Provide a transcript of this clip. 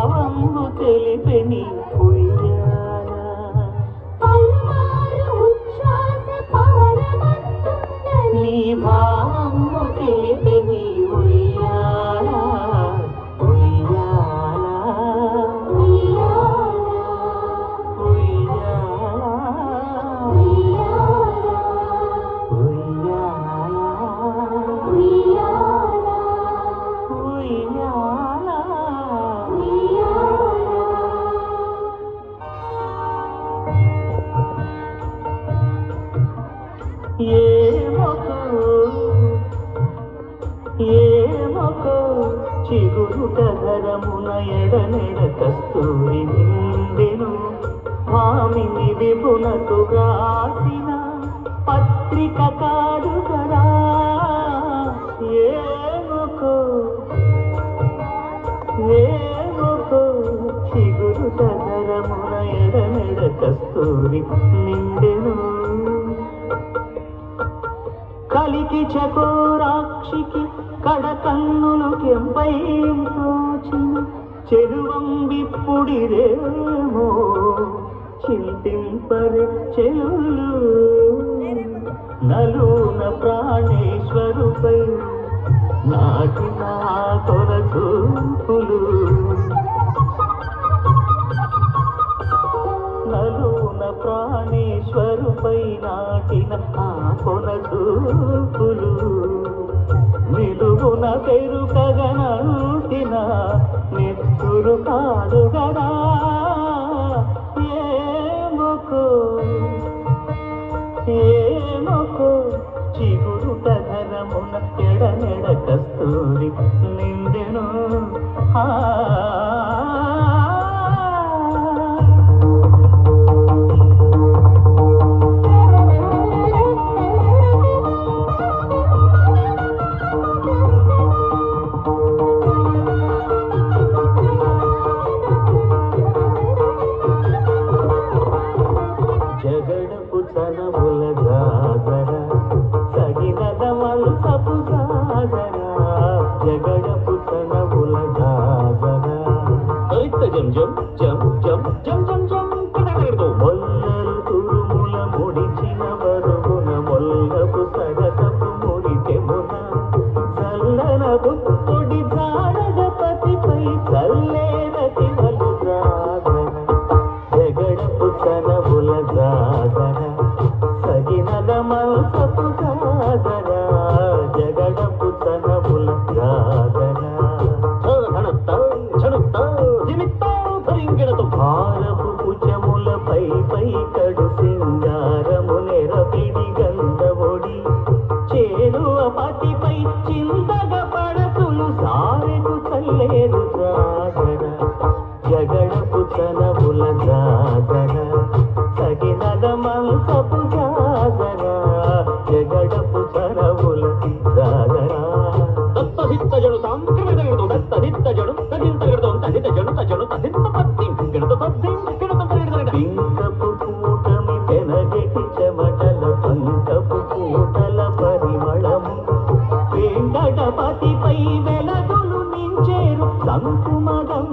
భావంబు తెలిపెని ఉయ్యాల నీ భావంబు తెలిపెని ఉయ్యాల ఉయ్యాల ఏమొకో చిగురుట ధరమున ఎడనెడ కస్తూరి నిండెను భామిని విపునకు రాసిన పత్రిక కాదు కదా ఏమొకో చిగురుట ధరమున ఎడనెడ కస్తూరి నిండెను కలికి చకోరాక్షికి కడకన్నులు కెంపై తోచిన చెరువం విప్పుడిరేమో చింతింపరే చెలులు నలున ప్రాణేశ్వరుపై నాటిన కొరచూపులు నలున ప్రాణేశ్వరుపై నాటిన ఆ కొనచూపులు నిలువున పెరుకగనంటిన నెత్తురు కాదు గదా ఏమొకో చిగురుట ధరమున ఎడనెడ కస్తూరి నిండెను జగడపు చనముల జాగర సగినద మంచపు జాగర జగడపు చనముల జాగర జం జం జం జం జం జం జం మొల్లలు తురుముల ముడిచిన బరుగున మొల్లపు సగసపు ముడితెమున చల్లన బుద్ధుడి జానగపతిపై చల్లేరతి వలు జాగర జగడపు చనముల జాగర సగినద మంచపు జాగర జగడపు చనముల జాగర భారపు కుచములపై పై కడు సింగారము నెరపిడి గంధవొడి చేరువ పతిపై చింతగ పడతులు సారెకు చల్లేరు జాగర జగడపు చనముల జాగర సగినద మంచపు జాగర జగడపు చనముల జాగర దత్తహిత్తజడు సాంక్రమిదగడు దత్తహిత్తజడు తదింతగడు తదితజడు తజడు తదింత పత్తి గిడత తద్దిం గిడత తరిగడ పింకపు కూటమి తెనగెటి చెమటల పంకపు కూటల పరిమళము వెంకటపతిపై వెలదులు నించేరు సంకుమదం